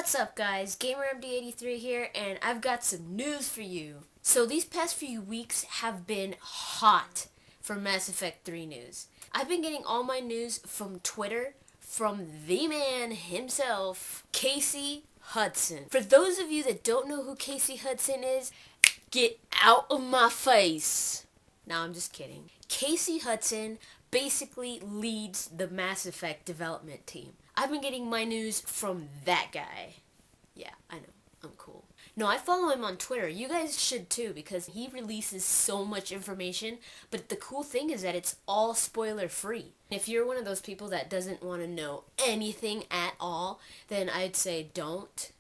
What's up guys, GamerMD83 here, and I've got some news for you. So these past few weeks have been hot for Mass Effect 3 news. I've been getting all my news from Twitter, from the man himself, Casey Hudson. For those of you that don't know who Casey Hudson is, get out of my face. No, I'm just kidding. Casey Hudson basically leads the Mass Effect development team. I've been getting my news from that guy. Yeah, I know. I'm cool. No, I follow him on Twitter. You guys should too, because he releases so much information. But the cool thing is that it's all spoiler free. If you're one of those people that doesn't want to know anything at all, then I'd say don't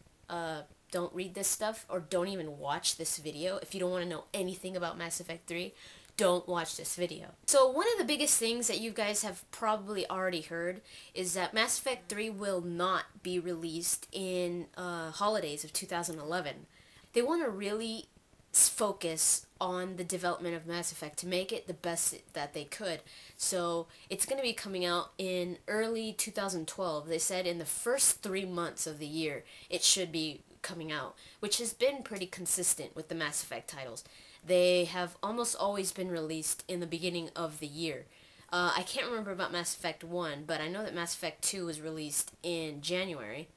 read this stuff, or don't even watch this video. If you don't want to know anything about Mass Effect 3, don't watch this video. So one of the biggest things that you guys have probably already heard is that Mass Effect 3 will not be released in holidays of 2011. They want to really focus on the development of Mass Effect to make it the best that they could. So it's going to be coming out in early 2012. They said in the first 3 months of the year it should be coming out, which has been pretty consistent with the Mass Effect titles. They have almost always been released in the beginning of the year. I can't remember about Mass Effect 1, but I know that Mass Effect 2 was released in January.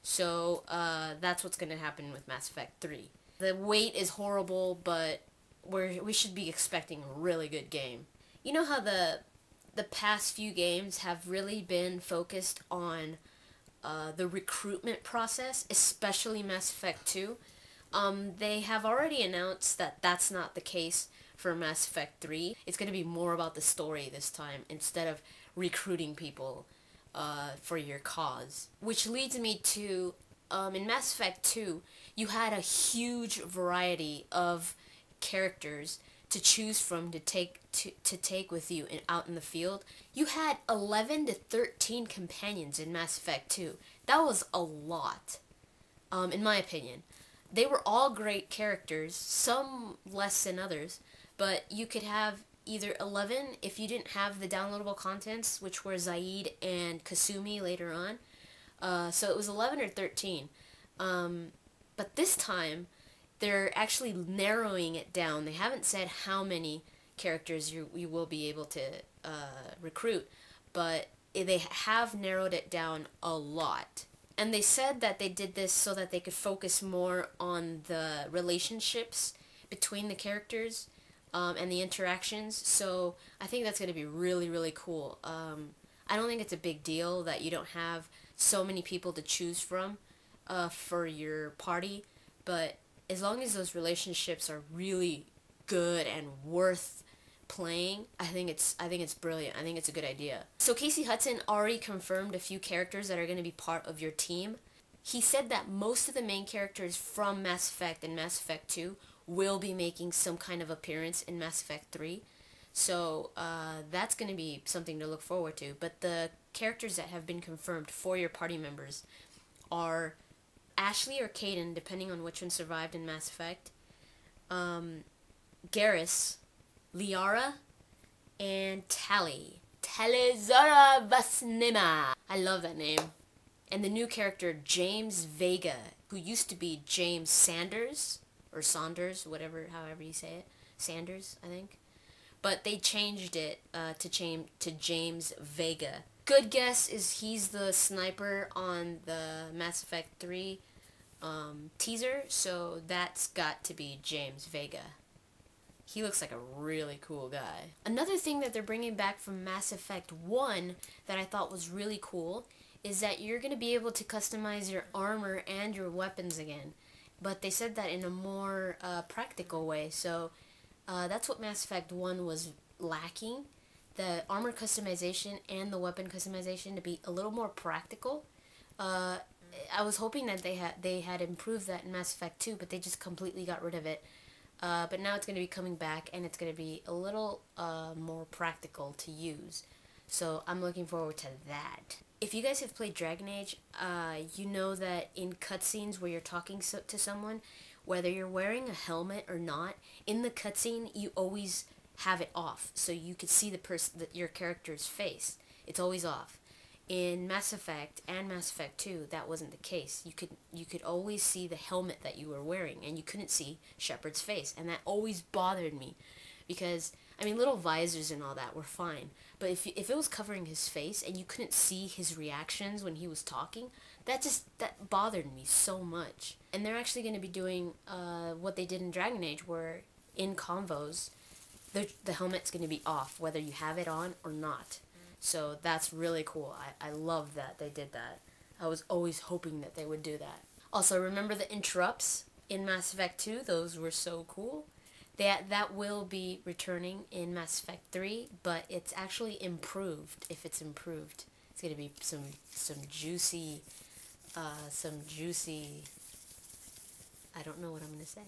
So that's what's going to happen with Mass Effect 3. The wait is horrible, but we should be expecting a really good game. You know how the past few games have really been focused on the recruitment process, especially Mass Effect 2? They have already announced that that's not the case for Mass Effect 3. It's going to be more about the story this time, instead of recruiting people for your cause. Which leads me to, in Mass Effect 2, you had a huge variety of characters to choose from to take with you out in the field. You had 11 to 13 companions in Mass Effect 2. That was a lot, in my opinion. They were all great characters, some less than others, but you could have either 11 if you didn't have the downloadable contents, which were Zaid and Kasumi later on. So it was 11 or 13. But this time, they're actually narrowing it down. They haven't said how many characters you will be able to recruit, but they have narrowed it down a lot. And they said that they did this so that they could focus more on the relationships between the characters and the interactions. So I think that's going to be really, really cool. I don't think it's a big deal that you don't have so many people to choose from for your party, but as long as those relationships are really good and worth playing, I think it's brilliant. I think it's a good idea. So Casey Hudson already confirmed a few characters that are going to be part of your team. He said that most of the main characters from Mass Effect and Mass Effect 2 will be making some kind of appearance in Mass Effect 3. So that's going to be something to look forward to. But the characters that have been confirmed for your party members are Ashley or Kaidan, depending on which one survived in Mass Effect, Garrus, Liara, and Tali. Tali'Zorah Vasnima. I love that name. And the new character, James Vega, who used to be James Sanders, or Saunders, however you say it. Sanders, I think. But they changed it to James Vega. Good guess is he's the sniper on the Mass Effect 3 teaser, so that's got to be James Vega. He looks like a really cool guy. Another thing that they're bringing back from Mass Effect 1 that I thought was really cool is that you're going to be able to customize your armor and your weapons again. But they said that in a more practical way, so that's what Mass Effect 1 was lacking. The armor customization and the weapon customization to be a little more practical. I was hoping that they had improved that in Mass Effect 2, but they just completely got rid of it. But now it's going to be coming back, and it's going to be a little more practical to use. So I'm looking forward to that. If you guys have played Dragon Age, you know that in cutscenes where you're talking to someone, whether you're wearing a helmet or not, in the cutscene you always have it off, so you could see your character's face. It's always off. In Mass Effect and Mass Effect 2, that wasn't the case. You could always see the helmet that you were wearing, and you couldn't see Shepard's face, and that always bothered me, because I mean, little visors and all that were fine, but if it was covering his face and you couldn't see his reactions when he was talking, that bothered me so much. And they're actually going to be doing what they did in Dragon Age, where in convos, the helmet's going to be off, whether you have it on or not. So that's really cool. I love that they did that. I was always hoping that they would do that. Also, remember the interrupts in Mass Effect 2? Those were so cool. That will be returning in Mass Effect 3, but it's actually improved. If it's improved, it's going to be some juicy, I don't know what I'm going to say.